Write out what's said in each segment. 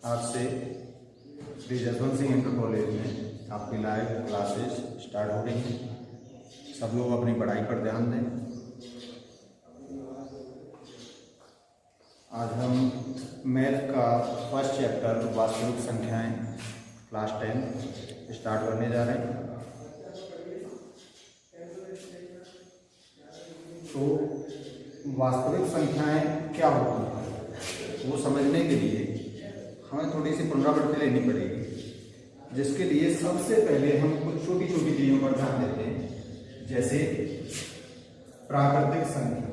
आज से Shri Jaswant Singh inter college में आपकी लाइव क्लासेस स्टार्ट हो रही हैं। सब लोग अपनी पढ़ाई पर ध्यान दें। आज हम मैथ का फर्स्ट चैप्टर वास्तविक संख्याएं क्लास 10 स्टार्ट करने जा रहे हैं। तो वास्तविक संख्याएं क्या होती हैं वो समझने के लिए हमें थोड़ी सी पुनरावृत्ति लेनी पड़ेगी, जिसके लिए सबसे पहले हम कुछ छोटी छोटी चीजों पर ध्यान देते हैं, जैसे प्राकृतिक संख्या।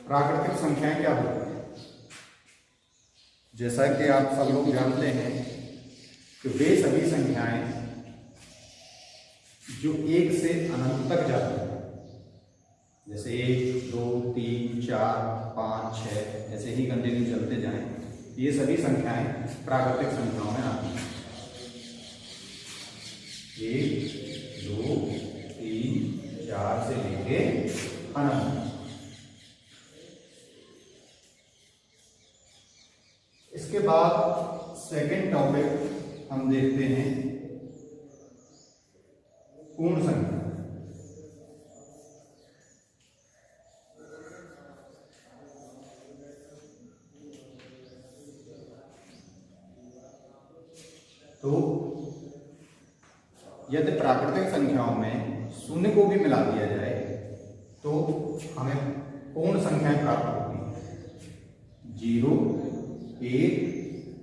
प्राकृतिक संख्याएं क्या होती हैं? जैसा कि आप सब लोग जानते हैं कि वे सभी संख्याएं जो एक से अनंत तक जाती है, जैसे 1, 2, 3, 4, 5, 6 ऐसे ही कंटिन्यू चलते जाएं, ये सभी संख्याएं प्राकृतिक संख्याओं में आती हैं। 1, 2, 3, 4 से लेके अनंत। इसके बाद सेकंड टॉपिक हम देखते हैं पूर्ण संख्या। तो यदि प्राकृतिक संख्याओं में शून्य को भी मिला दिया जाए तो हमें पूर्ण संख्याएं प्राप्त होती हैं। 0, 1,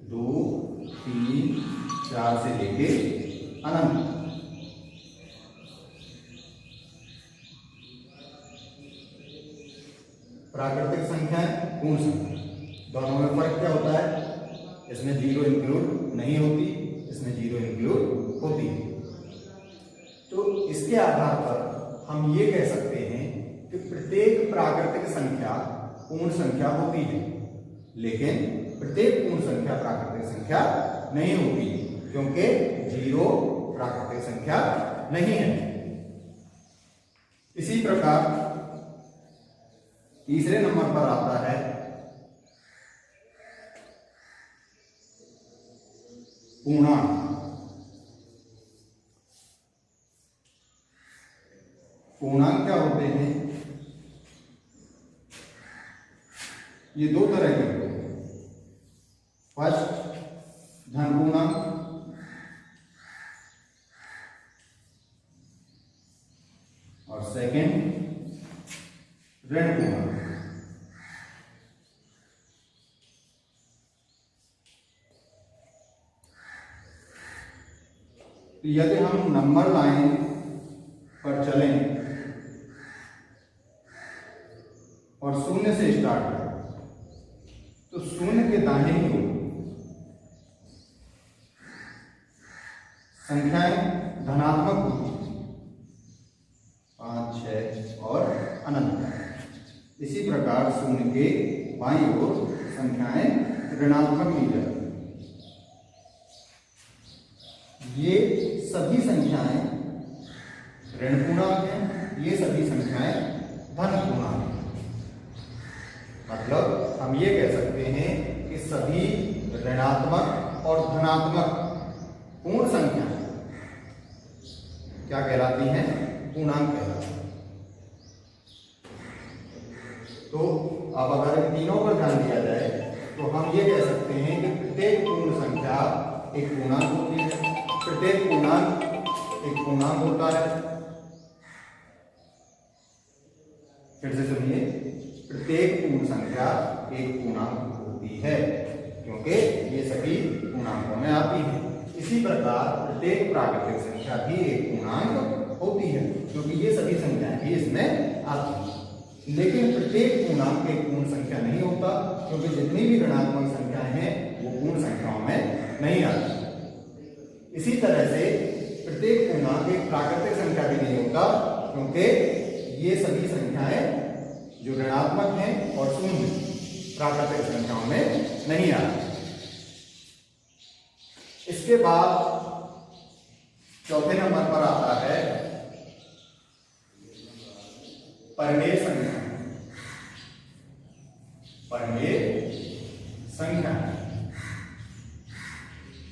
2, 3, 4 से लेके अनंत। प्राकृतिक संख्याएं, पूर्ण संख्या, दोनों में फर्क क्या होता है? इसमें 0 इंक्लूड नहीं होती, इसमें 0 इंक्लूड होती है। तो इसके आधार पर हम ये कह सकते हैं कि प्रत्येक प्राकृतिक संख्या पूर्ण संख्या होती है, लेकिन प्रत्येक पूर्ण संख्या प्राकृतिक संख्या नहीं होती, क्योंकि 0 प्राकृतिक संख्या नहीं है। इसी प्रकार तीसरे नंबर पर आता है पूर्णांक। पूर्णांक क्या होते हैं? ये दो तरह के होते हैं। फर्स्ट धन पूर्णांक और सेकंड ऋण पूर्णांक। यदि हम नंबर लाइन पर चलें और शून्य से स्टार्ट करें तो शून्य के दाहिनी ओर संख्याएं धनात्मक होती हैं, 5, 6 और अनंत। इसी प्रकार शून्य के बाईं ओर संख्याएं ऋणात्मक ली जाती हैं। ये सभी संख्याएं ऋण पूर्णांक हैं, ये सभी संख्याएं धन पूर्णांक हैं। मतलब हम ये कह सकते हैं कि सभी ऋणात्मक और धनात्मक पूर्ण संख्याएं क्या कहलाती हैं? पूर्णांक कहलाती हैं। तो अब अगर इन तीनों पर ध्यान दिया जाए तो हम ये कह सकते हैं कि प्रत्येक पूर्ण संख्या एक पूर्णांक होती है। प्रत्येक पूर्णांक एक पूर्णांक होता है। फिर से सुनिए, प्रत्येक पूर्ण संख्या एक पूर्णांक होती है, क्योंकि ये सभी पूर्णांकों में आती है। इसी प्रकार प्रत्येक प्राकृतिक संख्या भी एक पूर्णांक होती है, क्योंकि ये सभी संख्याएं भी इसमें आती हैं। लेकिन प्रत्येक पूर्णांक एक पूर्ण संख्या नहीं होता, क्योंकि जितनी भी ऋणात्मक संख्याएं हैं वो पूर्ण संख्याओं में नहीं आती। इसी तरह से प्रत्येक पूर्णांक एक प्राकृतिक संख्या भी नहीं होता, क्योंकि ये सभी संख्याएं जो ऋणात्मक हैं और शून्य प्राकृतिक संख्याओं में नहीं आती। इसके बाद चौथे नंबर पर आता है परिमेय संख्या। परिमेय संख्या,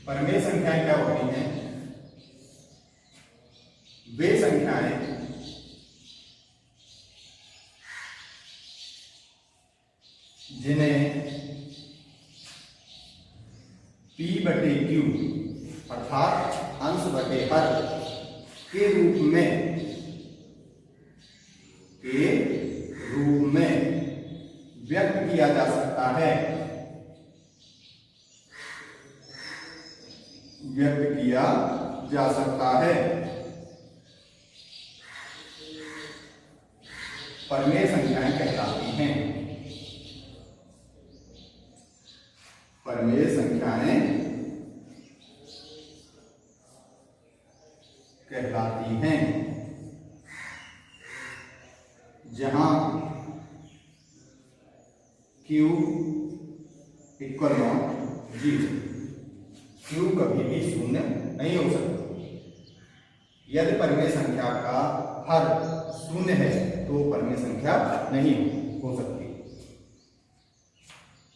परिमेय संख्याएं क्या होती हैं? वे संख्याएं जिन्हें P बटे Q अर्थात अंश बटे हर के रूप में व्यक्त किया जा सकता है, व्यक्त किया जा सकता है। परिमेय संख्याएं कहलाती हैं। परिमेय संख्याएं कहलाती हैं जहां Q इक्वल नॉट 0, Q कभी भी शून्य नहीं हो सकता। यदि परिमेय संख्या का हर शून्य है तो परिमेय संख्या नहीं हो सकती।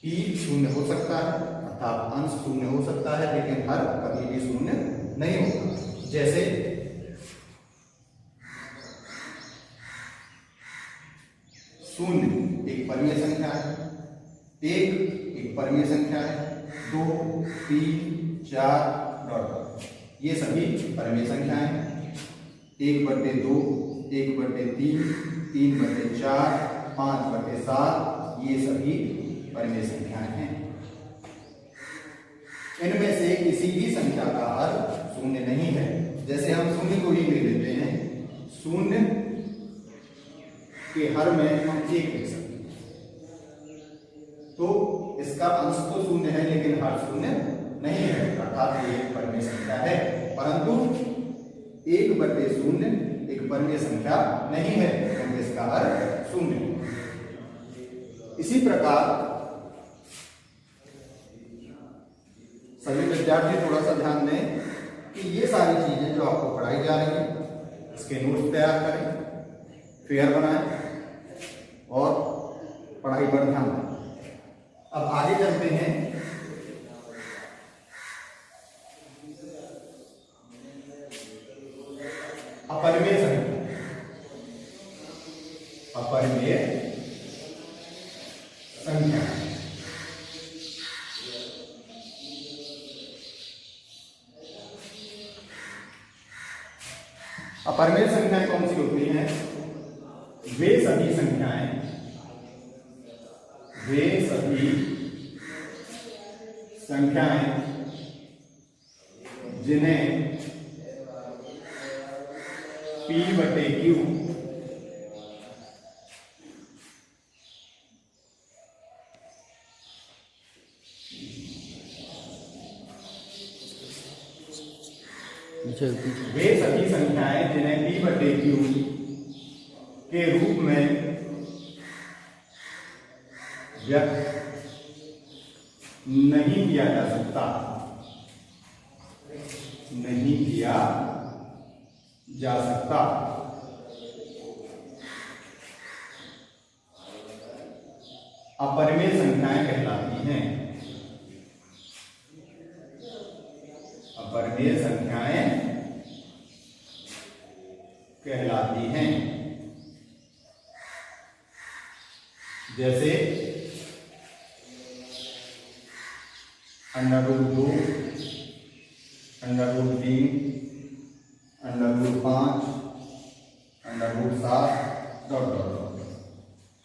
P शून्य हो सकता है अर्थात अंश शून्य हो सकता है, लेकिन हर कभी भी शून्य नहीं होता। जैसे शून्य एक परिमेय संख्या है, एक परिमेय संख्या है, 2, 3, 4 डॉट, ये सभी परिमेय संख्याएं हैं। 1/2, 1/3, 3/4, 5/7 ये सभी परिमेय संख्याएं हैं। इनमें से किसी भी संख्या का हर शून्य नहीं है। जैसे हम शून्य को ही ले लेते हैं, शून्य के हर में हम 1 लिख सकते हैं, तो इसका अंश तो शून्य है लेकिन हर शून्य नहीं है, अर्थात ये एक परिमेय संख्या है। परंतु 1/0 एक परिमेय संख्या नहीं है क्योंकि इसका हर शून्य है। इसी प्रकार सभी विद्यार्थी थोड़ा सा ध्यान दें कि ये सारी चीजें जो आपको पढ़ाई जा रही है, इसके नोट्स तैयार करें, फेयर बनाएं और पढ़ाई पर ध्यान दें। अब आगे चलते हैं। अपरिमेय संख्या, अपरिमेय संख्या अपरिमेय संख्याएं कौन सी होती हैं? वे सभी संख्याएं जिन्हें P/Q वे सभी संख्याएं जिन्हें P/Q के रूप में व्यक्त नहीं किया जा सकता, नहीं किया जा सकता। अपरिमेय संख्याएं कहलाती हैं। अपरिमेय संख्याएं कहलाती हैं। जैसे √2, √3, √5, √7 डॉट डॉट।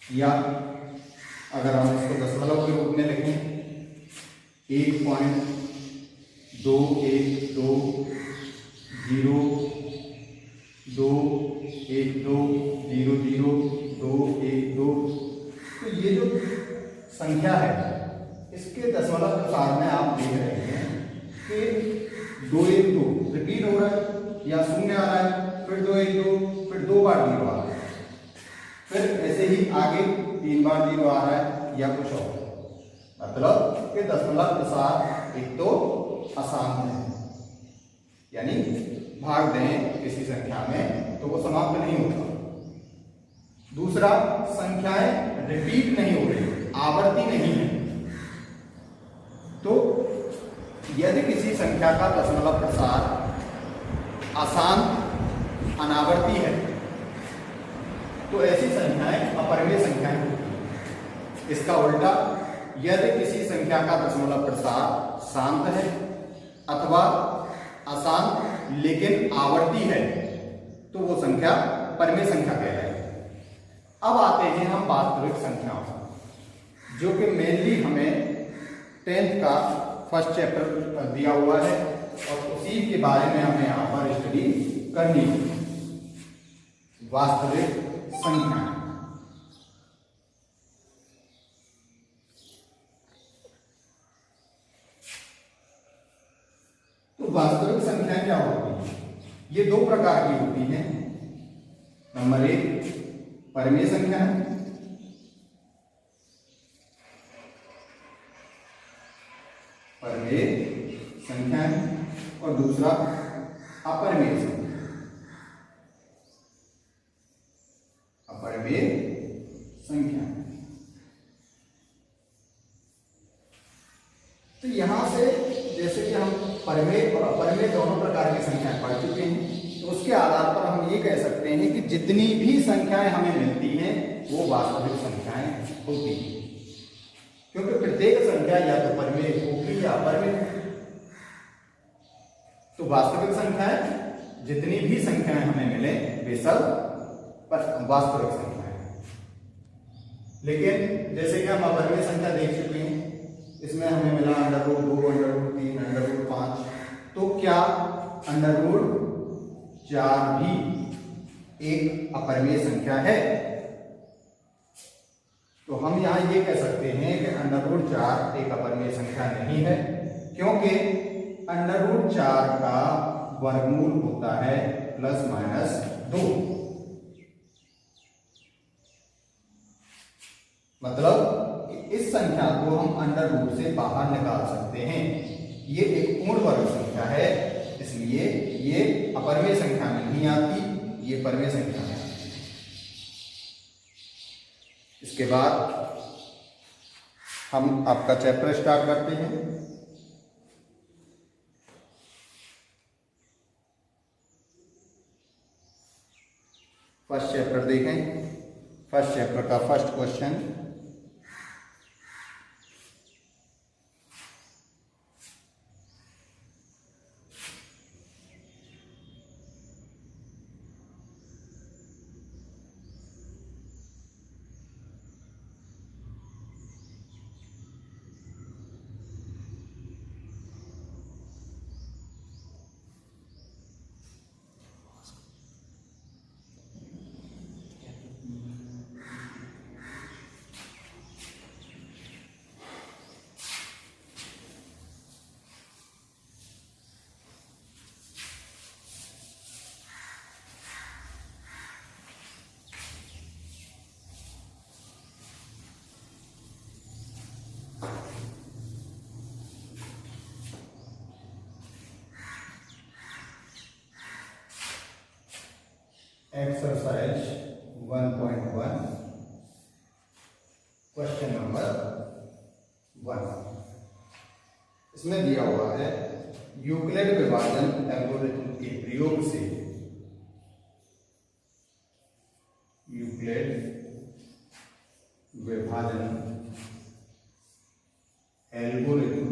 या अगर हम इसको दशमलव के रूप में लिखें 1.21200000212, तो ये जो संख्या है इसके दशमलव के साथ में आप देख रहे हैं कि 212 रिपीट हो रहा है या शून्य आ रहा है, फिर 212, फिर 2 बार 0 आ रहा है, फिर ऐसे ही आगे 3 बार 0 आ रहा है या कुछ और। मतलब कि दशमलव के साथ एक तो आसान है, यानी भाग दें किसी संख्या में तो वो समाप्त नहीं होता। दूसरा, संख्याएं रिपीट नहीं हो रही, आवर्ती नहीं है। तो यदि किसी संख्या का दशमलव प्रसार आसान अनावर्ती है तो ऐसी संख्याएं अपरिमेय संख्याएं होती हैं। इसका उल्टा, यदि किसी संख्या का दशमलव प्रसार शांत है अथवा आसान लेकिन आवर्ती है तो वो संख्या परिमेय संख्या कहलाएगी। अब आते हैं हम वास्तविक संख्याओं, जो कि मेनली हमें 10th का फर्स्ट चैप्टर दिया हुआ है और उसी के बारे में हमें यहाँ पर स्टडी करनी है। वास्तविक संख्या, तो वास्तविक संख्याएं क्या होती है? ये दो प्रकार की होती हैं। नंबर 1 परिमेय संख्या है, परिमेय संख्या है, और दूसरा अपरिमेय संख्या, अपरिमेय संख्या। तो यहां से जैसे कि हम परिमेय और अपरिमेय दोनों प्रकार की संख्याएं पढ़ चुके हैं, तो उसके आधार पर हम ये कह सकते हैं कि जितनी भी संख्याएं हमें मिलती हैं वो वास्तविक संख्याएं होती हैं, क्योंकि प्रत्येक संख्या या तो परिमेय होगी या अपरिमेय। तो वास्तविक संख्याएं, जितनी भी संख्याएं हमें मिले वे सब वास्तविक संख्याएं। लेकिन जैसे कि हम अपरिमेय संख्या देख चुके हैं, इसमें हमें मिला √2, √3, √5, तो क्या √4 भी एक अपरिमेय संख्या है? तो हम यहां ये कह सकते हैं कि √4 एक अपरिमेय संख्या नहीं है, क्योंकि √4 का वर्गमूल होता है ±2। मतलब इस संख्या को हम √ से बाहर निकाल सकते हैं। ये एक पूर्ण वर्ग संख्या है, इसलिए ये अपरिमेय संख्या में नहीं आती, ये परिमेय संख्या में आती है। इसके बाद हम आपका चैप्टर स्टार्ट करते हैं। फर्स्ट चैप्टर देखें। फर्स्ट चैप्टर का first question, exercise 1.1 question number 1। इसमें दिया हुआ है यूक्लिड विभाजन एल्गोरिथम के प्रयोग से, यूक्लिड विभाजन एल्गोरिथम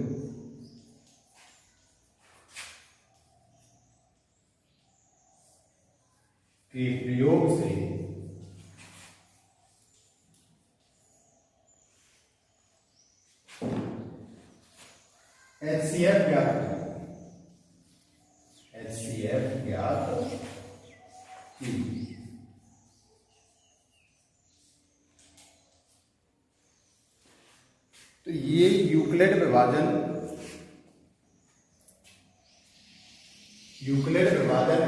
के प्रयोग से HCF ज्ञात करें, HCF ज्ञात कीजिए। तो ये यूक्लिड विभाजन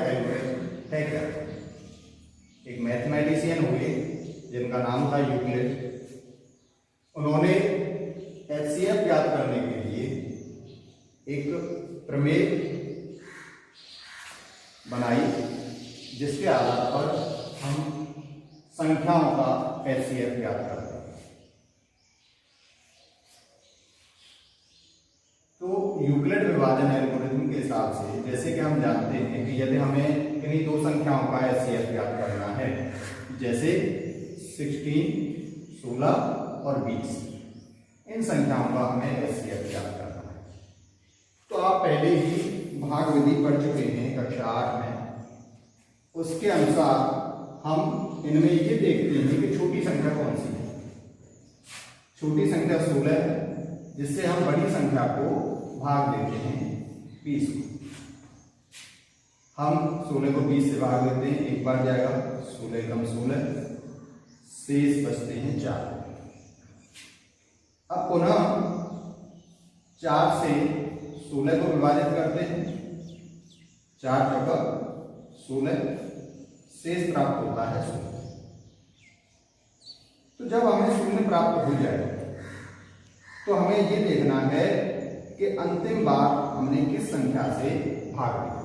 एल्गोरिथम है क्या? एक मैथमेटिशियन हुए जिनका नाम था यूक्लिड, उन्होंने HCF ज्ञात करने के लिए एक प्रमेय बनाई जिसके आधार पर हम संख्याओं का एचसीएफ ज्ञात करते हैं। तो यूक्लिड विभाजन एल्गोरिथम के हिसाब से जैसे कि हम जानते हैं कि यदि हमें किन्हीं दो संख्याओं का एचसीएफ ज्ञात करना है, जैसे 16 और 20, इन संख्याओं का हमें एचसीएफ ज्ञात करना है। तो आप पहले ही भाग विधि पढ़ चुके हैं कक्षा 8 में। उसके अनुसार हम इनमें ये देखते हैं कि छोटी संख्या कौन सी है। छोटी संख्या 16 है, जिससे हम बड़ी संख्या को भाग देते हैं 20 को। हम 16 को 20 से भाग देते हैं, एक बार जाएगा 16 कम 16, शेष बचते हैं 4। अब पुनः 4 से 16 को विभाजित करते हैं, 4 चौका 16, शेष प्राप्त होता है 16। तो जब हमें 0 प्राप्त हो जाए तो हमें ये देखना है कि अंतिम बार हमने किस संख्या से भाग दिया,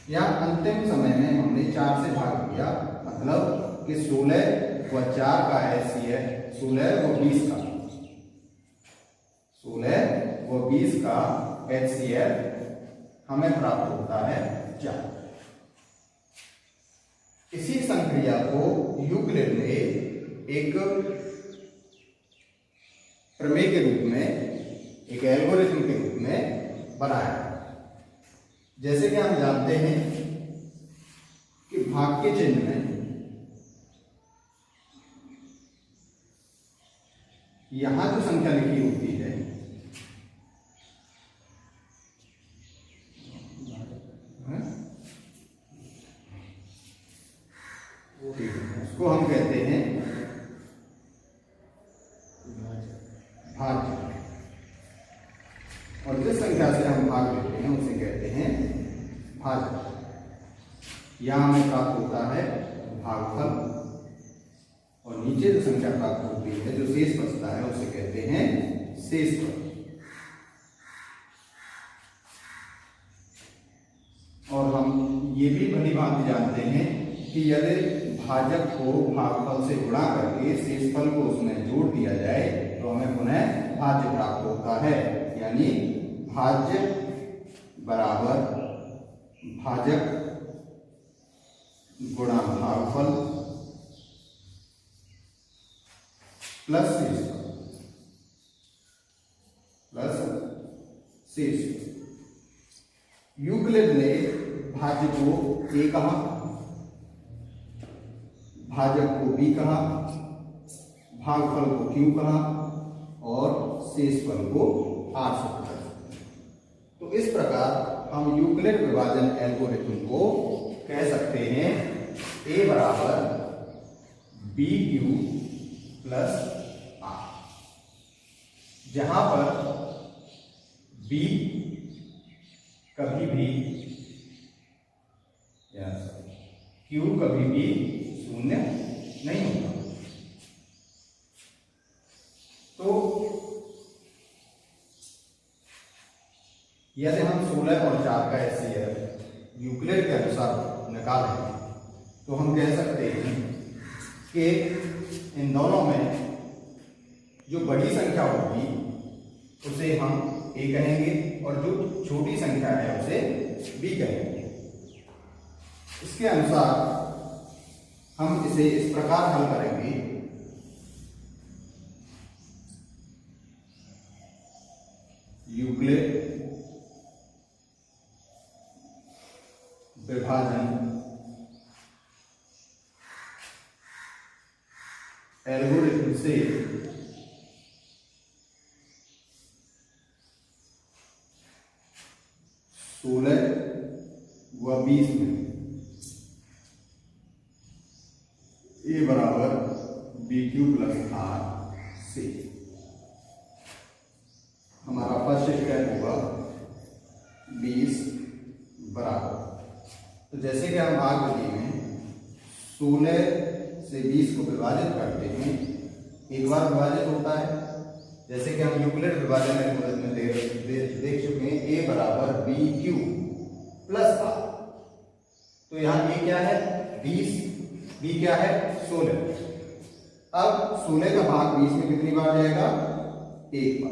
या अंतिम समय में हमने 4 से भाग दिया, मतलब कि 16 व 4 का एचसीएफ, 16 व 20 का, 16 व 20 का एचसीएफ हमें प्राप्त होता है 4। इसी संक्रिया को यूक्लिड ने एक प्रमेय के रूप में, एक एल्गोरिथम के रूप में बनाया। जैसे कि हम जानते हैं कि भाग के चिन्ह में यहां जो संख्या लिखी होती है उसको हम कहते हैं भाज्य, और जिस संख्या से हम भाग लेते हैं उसे कहते हैं भाज्य। यहां हमें प्राप्त होता है भागफल, और नीचे जो संख्या प्राप्त होती है, जो शेष बचता है, उसे कहते हैं शेषफल। और हम ये भी भली भांति जानते हैं कि यदि भाजक को भागफल से गुणा करके शेषफल को उसमें जोड़ दिया जाए तो हमें पुनः भाज्य प्राप्त होता है, यानी भाज्य बराबर भाजक गुणा भागफल प्लस शेषफल प्लस शेषफल। यूक्लिड ने भाज्य को ए कहा, भाजक को बी कहा, भागफल को क्यू कहा और शेषफल को आर से कहा। तो इस प्रकार हम यूक्लिड विभाजन एल्गोरिथम को कह सकते हैं ए बराबर बी क्यू प्लस आर, जहां पर बी कभी भी या क्यू कभी भी शून्य नहीं होता। तो यदि हम 16 और 4 का एचसीएफ यूक्लिड के अनुसार निकालें तो हम कह सकते हैं कि इन दोनों में जो बड़ी संख्या होगी उसे हम ए कहेंगे और जो छोटी संख्या है उसे बी कहेंगे। इसके अनुसार हम इसे इस प्रकार हल करेंगे, यूक्लिड विभाजन एल्गोरिथम से सोलह व 20 में ए बराबर बी क्यू प्लस आर से हमारा फर्स्ट स्टेप होगा 20 बराबर। तो जैसे कि हम भाग विधि में 16 से 20 को विभाजित करते हैं, एक बार विभाजित होता है, जैसे कि हम यूक्लिड विभाजन एल्गोरिथम में देख चुके हैं, ए बराबर बी क्यू प्लस आर। तो यहाँ ए क्या है 20, बी क्या है 16। अब 16 का भाग 20 में कितनी बार जाएगा, एक बार,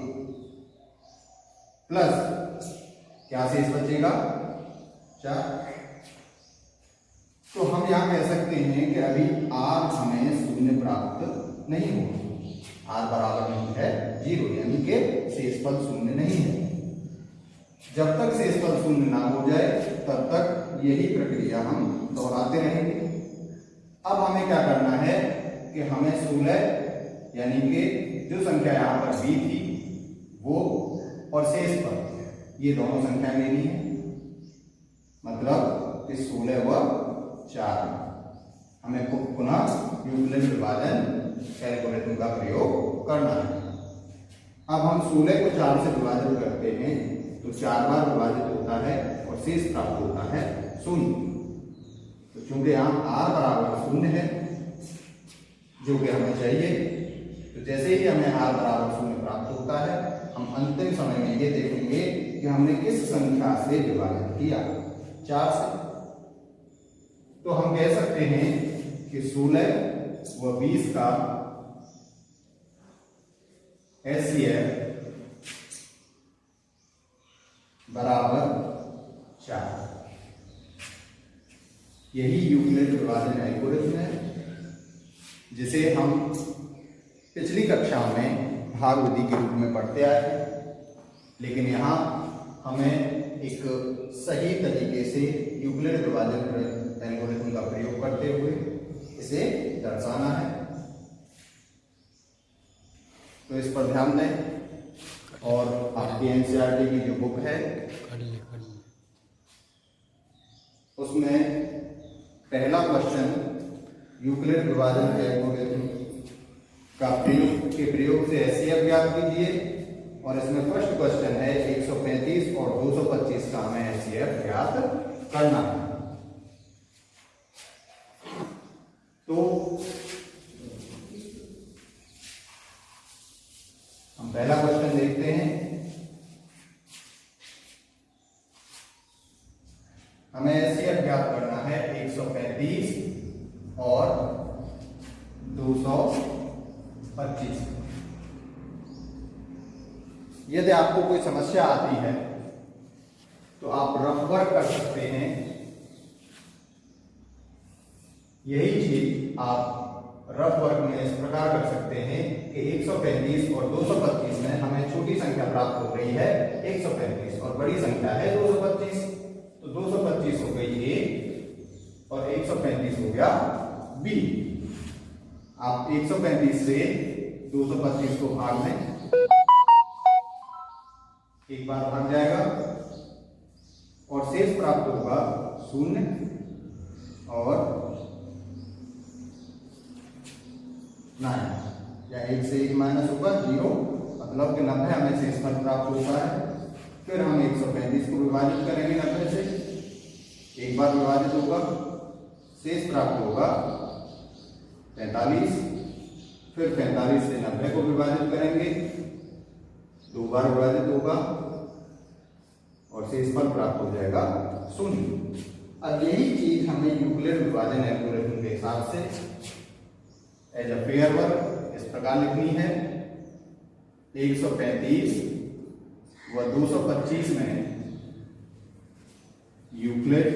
प्लस क्या शेष बचेगा 4। तो हम यहां कह सकते हैं कि अभी आर हमें शून्य प्राप्त नहीं होगा, आर बराबर नहीं है 0, यानी कि शेषफल शून्य नहीं है। जब तक शेषफल शून्य ना हो जाए तब तक यही प्रक्रिया हम दोहराते रहेंगे। अब हमें क्या करना है कि हमें 16 यानी कि जो संख्या यहाँ पर बी थी वो और शेषफल ये दोनों संख्या लेनी है, मतलब कि 16 व 4 हमें पुनः यूक्लिड विभाजन कैलकुलेटर का प्रयोग करना है। अब हम 16 को 4 से विभाजित करते हैं तो 4 बार विभाजित होता है और शेष प्राप्त होता है 0। तो चूंकि यहाँ r बराबर 0 है जो कि हमें चाहिए, तो जैसे ही हमें r बराबर 0 प्राप्त होता है हम अंतिम समय में ये देखेंगे कि हमने किस संख्या से विभाजित किया, 4 से। तो हम कह सकते हैं कि 16 व 20 का HCF बराबर 4। यही यूक्लिड विभाजन एल्गोरिथ्म है जिसे हम पिछली कक्षा में भाग विधि के रूप में पढ़ते आए हैं, लेकिन यहाँ हमें एक सही तरीके से यूक्लिड विभाजन एल्गोरिथ्म का प्रयोग करते हुए इसे दर्शाना है। तो इस पर ध्यान दें और आपकी एनसीईआरटी की जो बुक है उसमें पहला क्वेश्चन यूक्लिड विभाजन एल्गोरिथ्म का प्रयोग से HCF ज्ञात कीजिए, और इसमें फर्स्ट क्वेश्चन है 135 और 225 का हमें HCF ज्ञात करना है। तो हम पहला क्वेश्चन देखते हैं। हमें HCF ज्ञात करना है 135 और 225। यदि आपको कोई समस्या आती है तो आप रफ वर्क कर सकते हैं। यही चीज आप रफ वर्क में इस प्रकार कर सकते हैं कि 135 और 225 में हमें छोटी संख्या प्राप्त हो रही है 135 और बड़ी संख्या है 225। तो 225 हो गई A और 135 हो गया B। आप 135 से 225 को भाग दें, एक बार भाग जाएगा और शेष प्राप्त होगा 0 और 9, या 1 से 1 माइनस होगा 0, मतलब कि 90 हमें शेषफल प्राप्त होता है। फिर हम 135 को विभाजित करेंगे 90 से, एक बार विभाजित होगा, शेष प्राप्त होगा 45। फिर 45 से 90 को विभाजित करेंगे, 2 बार विभाजित होगा और शेषफल प्राप्त हो जाएगा 0। अब यही चीज हमें यूक्लिड विभाजन एल्गोरिथ्म के हिसाब से एज अ पेयर वर्क इस प्रकार लिखनी है। 135 व 225 में यूक्लिड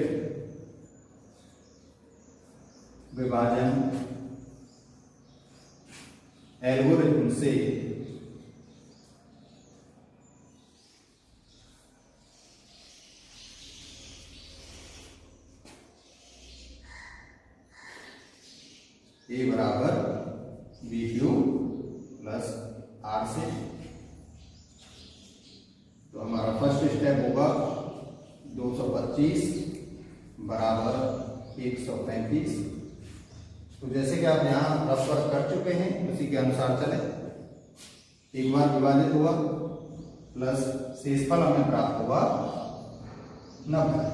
विभाजन एल्गोरिथ्म से A बराबर BQ प्लस RC। तो हमारा फर्स्ट स्टेप होगा 225 बराबर 135। तो जैसे कि आप यहाँ रफ वर्क कर चुके हैं उसी के अनुसार चले, एक बार विभाजित हुआ प्लस शेषफल हमें प्राप्त हुआ 90।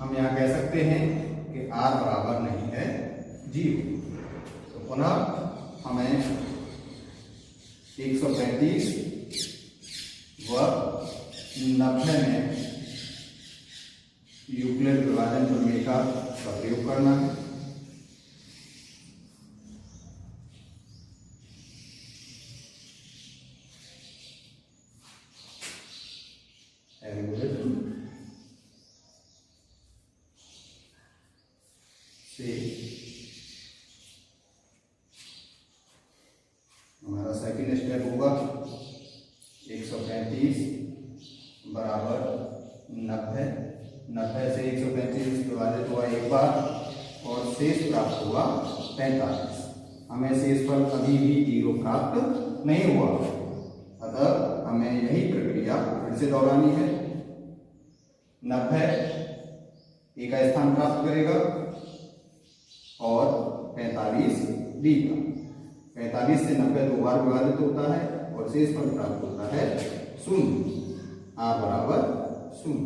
हम यहाँ कह सकते हैं कि R बराबर नहीं है 0। तो पुनः हमें 135 व 90 में यूक्लिड विभाजन प्रमेय का प्रयोग करना है। हमारा सेकंड स्टेप होगा 135 बराबर 90। 90 से 135 विभाजित हुआ एक बार और शेष प्राप्त हुआ 45। हमें शेषफल अभी भी 0 प्राप्त नहीं हुआ, अतः हमें यही प्रक्रिया फिर से दोहरानी है। 90 ए का स्थान प्राप्त करेगा और 45 बी का। 45 से 90 दो बार विभाजित होता है और शेषफल प्राप्त होता है 0। r बराबर 0।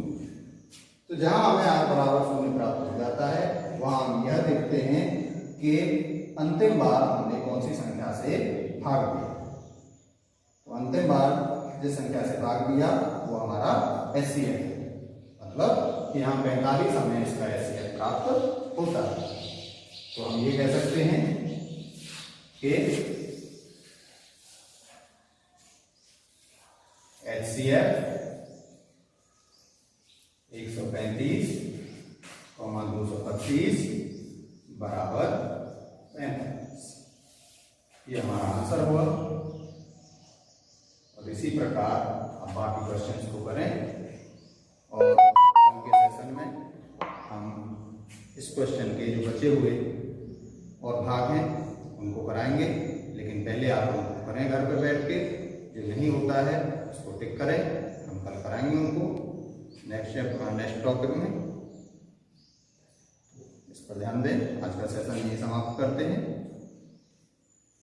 तो जहां हमें r बराबर 0 प्राप्त हो जाता है वहां हम यह देखते हैं कि अंतिम बार हमने कौन सी संख्या से भाग दिया। तो अंतिम बार जिस संख्या से भाग दिया वो हमारा HCF है, मतलब कि यहाँ 45 हमें इसका HCF प्राप्त होता है। तो हम ये कह सकते हैं कि HCF 135,225 बराबर 45। ये हमारा आंसर हुआ। और इसी प्रकार अब बाकी क्वेश्चंस को करें और कल के सेशन में हम इस क्वेश्चन के जो बचे हुए और भाग हैं उनको कराएंगे। लेकिन पहले आप उनको करें घर पर बैठ के, जो नहीं होता है उसको टिक करें, हम कल कराएंगे उनको नेक्स्ट टॉपिक में। इस पर ध्यान दें। आज का सेशन यही समाप्त करते हैं।